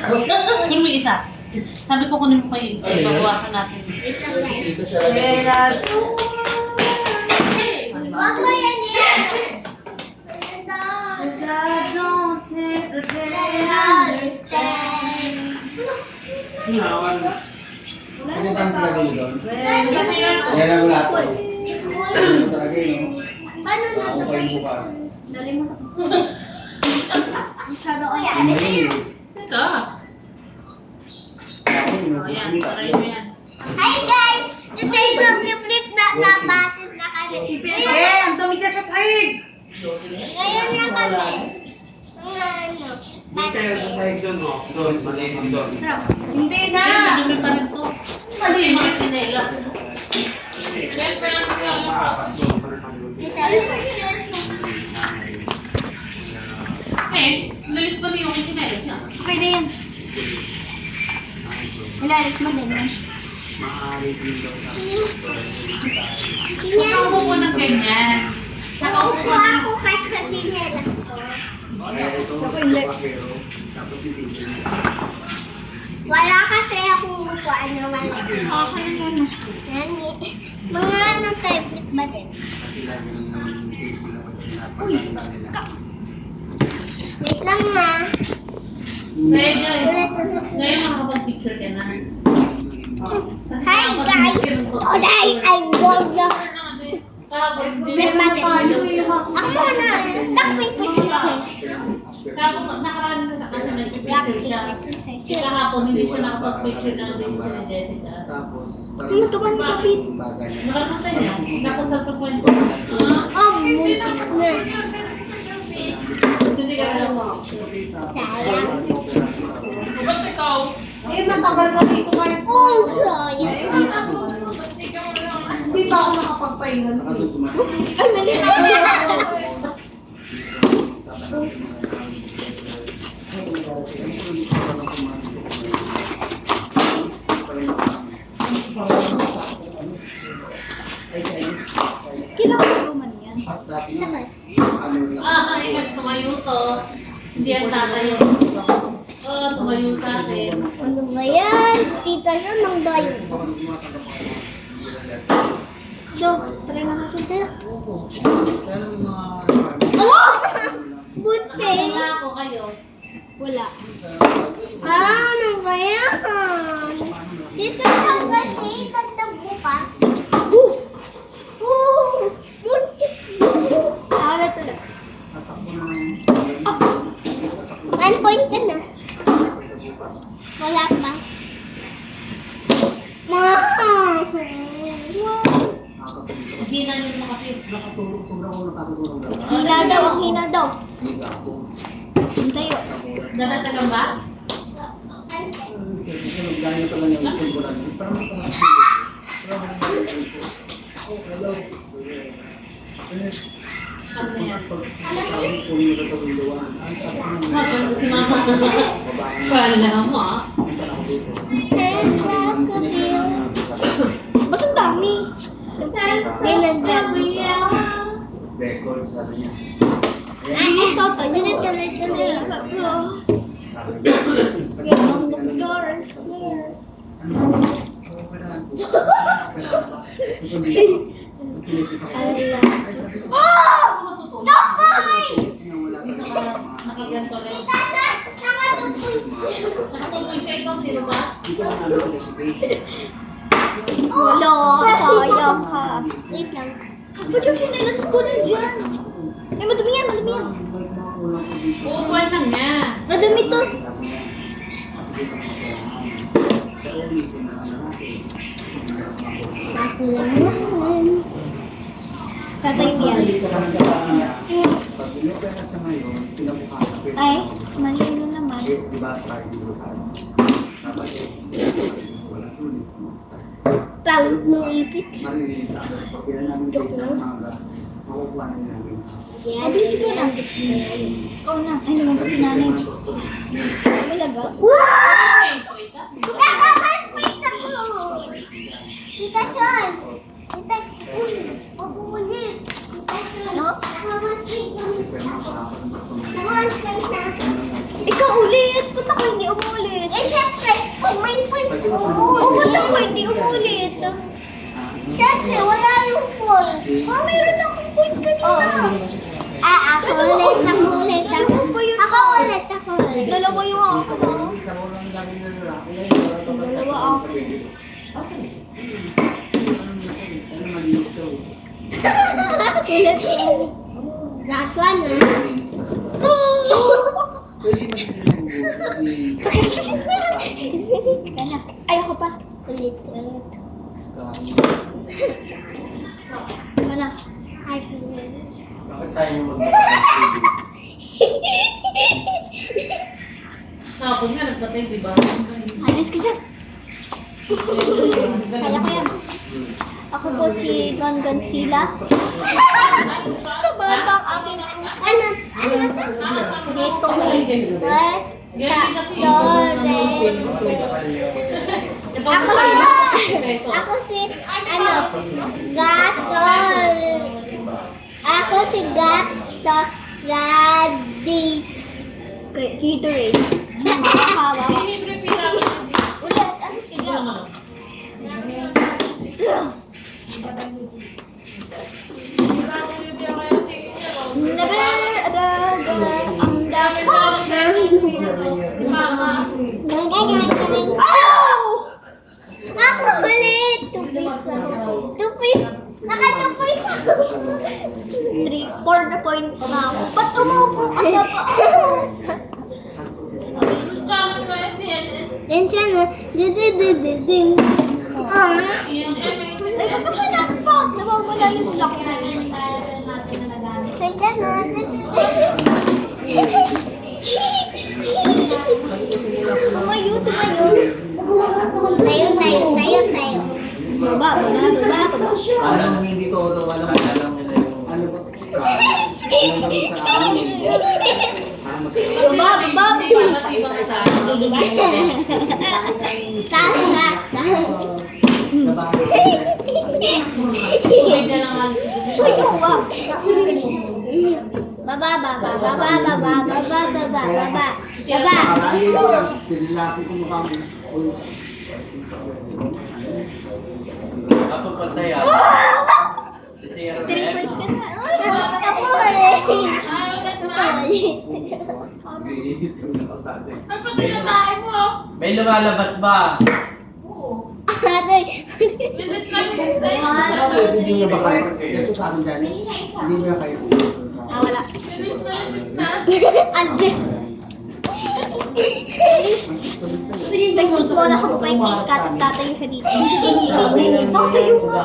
Kunin mo yung isa. Sabi ko kunin mo kayo yung isa. Babawasan natin. Wag mo yan eh. I don't take the day I understand. Ano bang talaga yun doon? Kasi Kaya lang wala ko. school. Ano talaga yun, no? Paano na Ako pa yung mukha. Dali mo. Masyado ko yan. Ano yun eh? Teka. Ako yun, Ayan, nakikita try ko. mo yan. Hi guys! Today mag-flip na tapatis na kami. Ang dami ka sa sahig! Ngayon na kami. Ano? Hindi kayo sa side doon, no? Doon, malinis doon. Hindi na! Dumi pa rin to. Kasi mga sinelas. Kita yung success mo. Eh, nalis pa niyo yung sinelas niya. Pwede yan. Ilalis mo din yan. Huwag ka umupo ng ganyan. Nakaupo ako kahit sa tinela. Wala kasi akong upuan na malaki. Okay na sana. Yan eh. Mga ano tablet ba din? Wait lang na. Kaya Joy, Ulit, ulit. ngayon makakapag-picture ka na. Hi guys! Today I'm going to Ako na! Takpay po siya. Kapag nakaraan ka sa kasi nag-picture siya. Kahapon hindi siya nakapag-picture na din si Jessica. Tapos, Ano to ba kapit? Nakalimutan niya. Tapos sa pagkwento. Hindi na. Hindi ka alam mo. Sayang. Ba't ikaw? Eh, matagal pa dito kayo. Oh, sayang. Hindi pa ako nakapagpahinga. Ay, mali. Kailangan ko man yan. Ay, mas tumayo to. Hindi ang tatayo. Tumayo sa atin. Ano ba yan? Tita siya ng dayo. Do, try na natin sila. Oh! Buti. Wala ako kayo. Wala. Ano ba yan? Dito siya kasi dagdag mo pa. Buti. Ulit ulit. 1 point ka na. Wala pa. Hina niyo mo kasi. Hina daw, ang hina daw. Hintayo. Dadatagan ba? Ano na yan? Habang si mama. Wala mo ah. Ba't ang dami? Record, sabi niya. Ay, ito. Tuloy. Yan ang doktor. Oh! Doktor! Nakaganto rin. Nakatupoy. Nakatupoy siya ikaw, sino ba? Wala, sayang ka. Wait lang. Ba't yung sinilas ko na dyan? Ay, madumi yan. Uupuan lang niya. Madumi to. Ako lang yan. Tatay yan. Ay, mali na naman. Pangit mo ipit. Joke lang. Abilis ko lang. Ikaw na. Ay, naman ko si nanay. Malaga. Ay, wait ah. Nakakapit ako! Tita Sean! Tita Sean! Pabulit! Tita Sean! No? Nakakapit na. Ikaw ulit! Ba't ako hindi umulit? syempre, kung may point, ba't ako hindi umulit? Syempre, wala yung point. Meron akong point kanina. Ako ulit. Dalawa yung ako. Dalawa ako. Last one, Ay, ako pa. Ulit. Wala. Ay, Bakit tayo mag Kapon nga, nagpatay, di ba? alis ka dyan. Kaya ko yan. Ako po si Gongon Sila. Ito ba ang aking dito? Ako si Gator. Ako si Gator Radix. Gatorade. Nakakawa. Libre pita. Ulit, alis ka dyan. Si Mama. Ako ulit! 2 points ako. 2 points. Naka 2 points ako. 4 points na ako. Ba't umupo ka na pa? Saan ko yan si Ellen? Then siya na. Ding. Ay, pagkahanap po. Nawawala yung block na yun. Then siya na. Tumayo. Tayo. Baba. Alam mo hindi to alam nila yung ano ba? Baba. Ibang isa. Taas. May dalang halos siguro. Baba. Marami ko lang, sinilapin ko mukha mo. Kapag patay ako. Kasi ano 3 points ka na. Ako Nagpatay na tayo mo. May lumalabas ba? Bilis na. Hindi niya ba kayo? Ito sa akin dyan. Hindi niya kayo. Wala. Bilis na. Alis. Nag-food mo na ako kay Kika, tapos tatayo siya dito. Tatayo nga.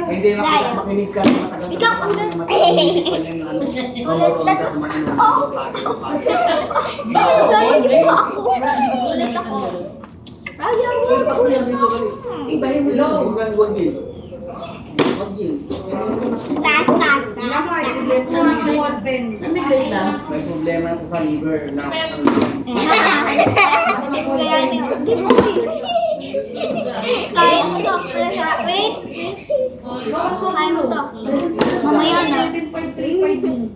Hindi makinig ka. Matagal Ikaw ang Ulit ako. Ryan, Ibahin mo lang. Huwag din. taas. Mama, i-let mo ang ball pen. May problema na sa liver. Kaya niyo. Kaya mo to. Wait. Kaya mo to. Mamaya na. 7.35.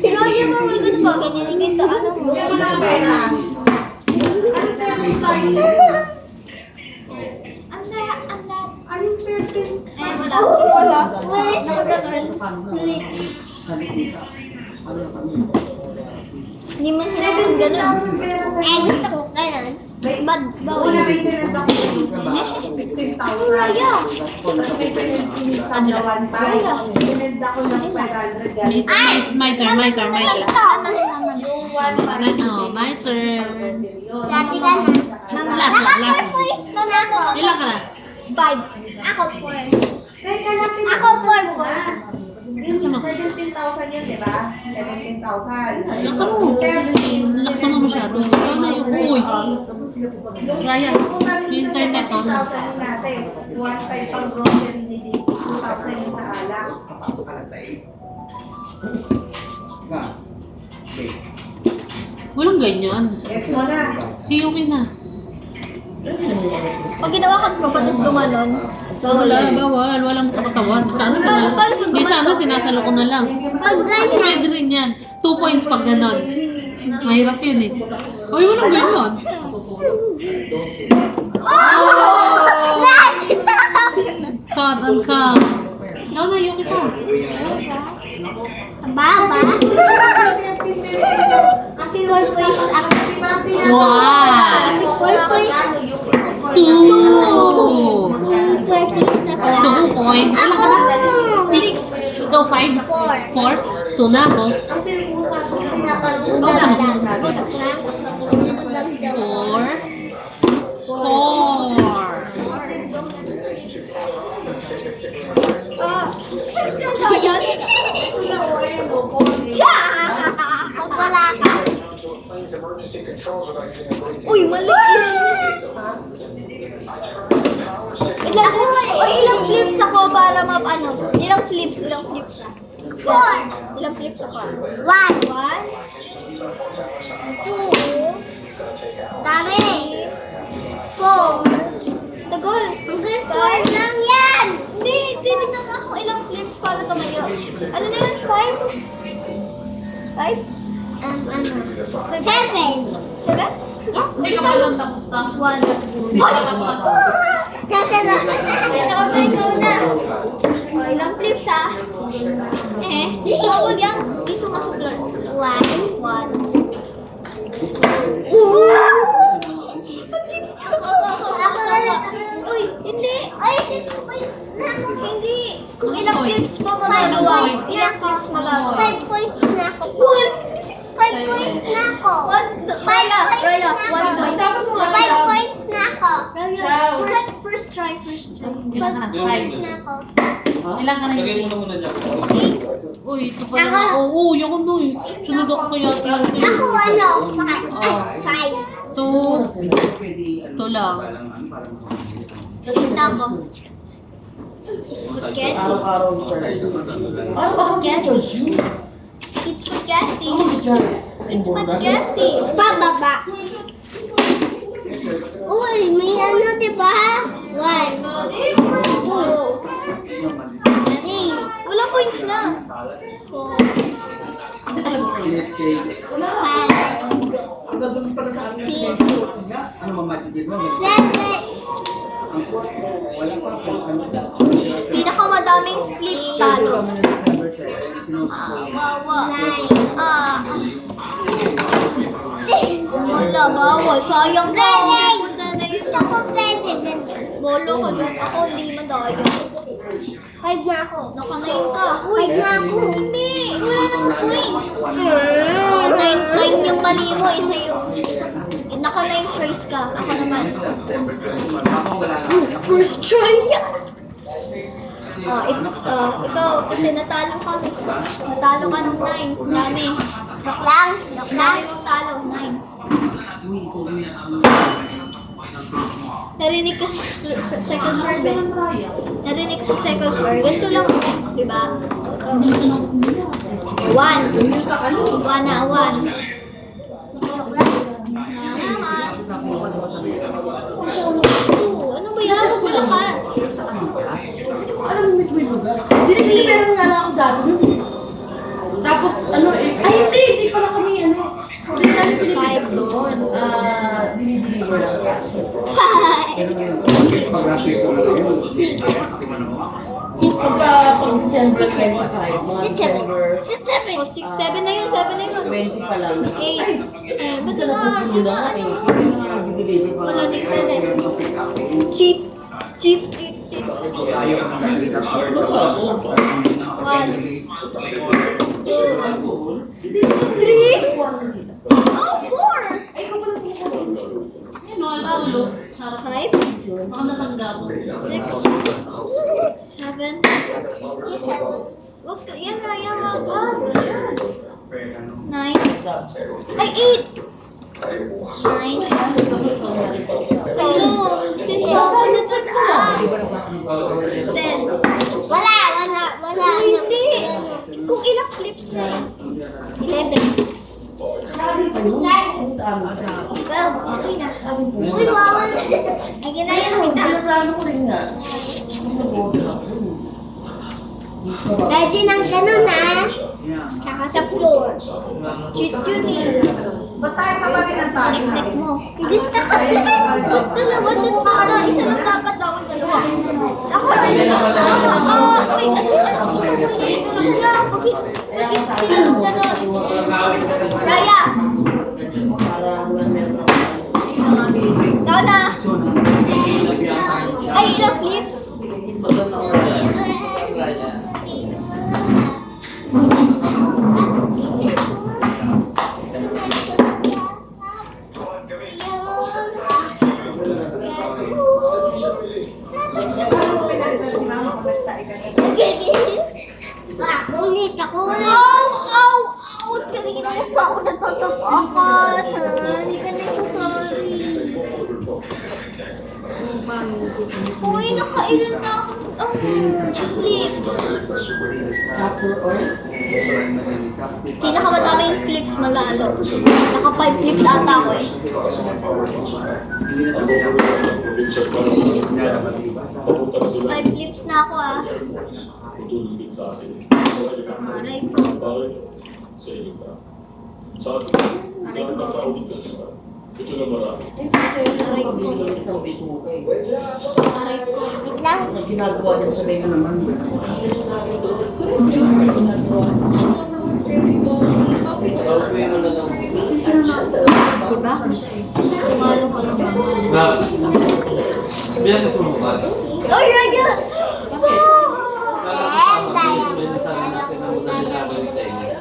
Sinabi mo mo ganun ba? Ganyan ganito. Ano mo? Wala na pera. Anong 13? Wala. Wait. Hindi man sila kung ganun. Gusto ko ganun. Bawal. Una may sinend ako ng 15,000. Tapos may sinend si Miss Sandra 1,500. Sinend ako ng 500. My turn. Yung 1,500. Oh, my turn. Dati ka na. Last one. Ilan ka na? 5. Ako 4. Teka natin. Ako 4 points. Yung 17,000 yun, di ba? 17,000. Laksan mo. Laksan mo masyado. Ikaw na yung uy. Ryan, yung internet on. 17,000 natin. 1,500 pang grocery ni Daisy. 2,000 yung sa alak. Papasok ka na sa is. Nga. Okay. Walang ganyan. Yes mo na. Si Yuki na. Pag ginawakan ko, patos gumanon. Wala, bawal. Walang sa katawan. Saan ka na? Paano pag Hindi sana, sinasalo ko na lang. Pag ganyan. Pwede rin yan. 2 points pag ganon. Mahirap yun eh. Uy, walang ganon. Nakakita kami. Karan ka. Ikaw na, yung kita. Baba. Happy 4 points ako. Wow. 4 points. 2. 4 points ako. 2 points. Ilan Ako. ka na? 6. Ikaw 5? 4? 2 na ako. Wala ka. Uy, mali. Ilang flips ako para ano? Ilang flips? 4. Ilang flips ako? 1. 2. Tari. 4. Tagal. Hanggang 4 lang yan. Hindi rin ako ilang flips para tumayo. Ano na yun? 5? 5? 7. 7? Yeah. Hindi ka pa lang tapos na. 1. Nasa na. Ikaw na. O, ilang flips ha? Dito ako yan. Dito masuklan. 1. Ako na. Uy, hindi. Ay, 6 points na ako. Hindi. Kung ilang flips pa magagawa. Ilang flips magagawa. 5 points na ako. 5 points na ako. 5 points na ako. First try. 5 points na ako. Ilan ka na Lagay mo yung na muna dyan. Uy, ito pa lang ako. Oo, yung ano eh. Sunod ako kaya. Ako 5. 2. Ito lang. Ito ako. Spaghetti. Araw-araw mo Spaghetti. It's spaghetti. It's spaghetti. Pababa. Uy, may ano, diba? 1, 2, 3. Wala points na. 4, 5, Ang gagawin pala sa amin. 6, Ano mamatigil mo? 7. Ang fourth, wala pa kung ano ka. Pinakamadaming flips talo. Wala, bawal. Sayang ka. Gusto ko president. Bolo ko dyan. Ako hindi madaya. 5 na ako. Nakanayin ka. 5 na ako. Hindi. Wala nang points. 9 yung mali mo. Isa yung... Naka-9 tries ka. Ako naman. First try yan. Ikaw, kasi natalo ka. Natalo ka ng 9. Dami. Joke lang. Dami mong talo. 9. Narinig ka sa second verb eh. Narinig ka sa second verb. Ganito lang. Diba? 1. 1 na 1. Joke lang. Ano ba yan? Huwag malakas. Alam mo, Miss Wilbur, dinideliveran nga lang ako dati. Tapos, ano eh, ay hindi pala kami, hindi namin pinipitap doon. Dinideliver lang. 5. Pag-December 25, mga December 6, 7 na yun, 7 na yun. 20 pa lang. 8. Minsan napupulo na kami, hindi nga nag-deliver pa Wala lang. din na eh. Cheat. Masarap po. 1, 2, 3. Oh, 4. Ay, ikaw pala po. Ano, ang ulo. Sarap. 5, Baka nasangga mo. 6, 7. Wag ka, yan na, yan, wag. 9. Ay, 8. 9. Hello. Dito ako dito. 10. Wala. Hindi. Kung ilang flips na yan. 11. Sabi ko, kung sa amin. 12. Okay na. Uy, bawal. Ay, ginaya na kita. Pinaplano ko rin nga. Pwede ng ganun ha. Yeah. Tsaka sa floor. Cheat yun eh. Ba't tayo kapatid ng tayo? Tek mo. Gusto ko siya. Dalawa dun para. Isa lang dapat ako dalawa. Ako na lang. Uy, ano lang. Bakit sila ng dalawa? Kaya. Ikaw na. Ay, ilang flips? Ngunit ako na. Ow! Kanina ko pa ako natatapakan. Hindi ka na sorry. Uy, nakailan na ako. Flip. Pinakamadaming clips malalo. Naka 5 clips ata ako eh. 5 clips na ako ah. Aray ko. Ito na marami. Aray ko. Aray ko. Wait lang. Ginagawa niya sa mga naman. Diba? Tumalo ka naman. Bilang ka sumukat. Oh my God! Sabi natin na maganda sa akin tayo.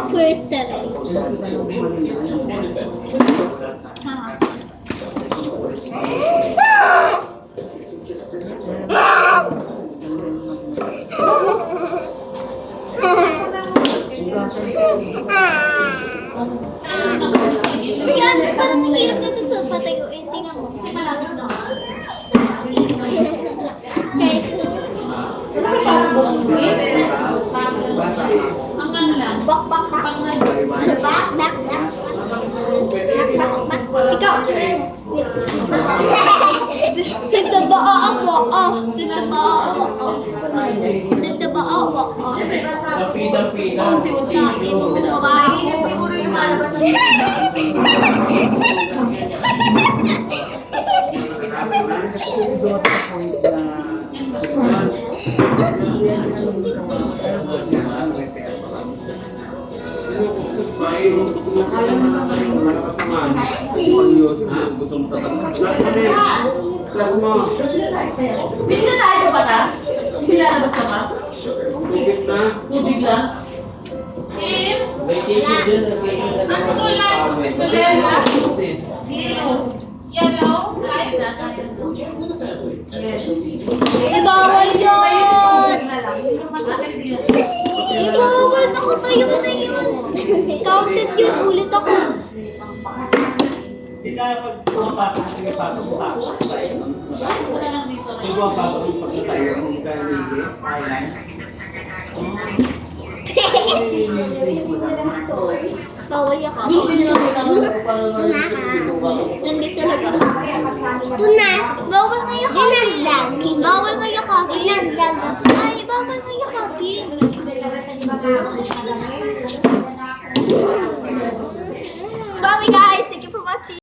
First talaga. Yan, parang mahirap na ito patayuin. Tingnan mo. Malapit na. Ang ano lang. Bak. Ikaw. Nagtabaa ako. Napita-pita. Mainit siguro yung malabas sa Class mo. Hindi na tayo sa bata? Nilalabas ka ba? Tubig na. Tubig lang? Kim? Vacation din. Vacation na sa Ang kulay. Yellow. Light na tayo. Bawal yun! na lang. Bawal, nakatayo na yun. Counted yun, ulit ako. Hindi kaya pag pumapasok, hindi pasok mo ako. Wala lang dito. Hindi ko ang pasok yung pagkita yung kanili. Bawal yaka. Hindi nyo lang kailangan Ito na ha. Nandito talaga. Ito na. Bawal nga yakapin. Bawal nga yakapin. Ay, bawal nga yakapin. Bawal guys.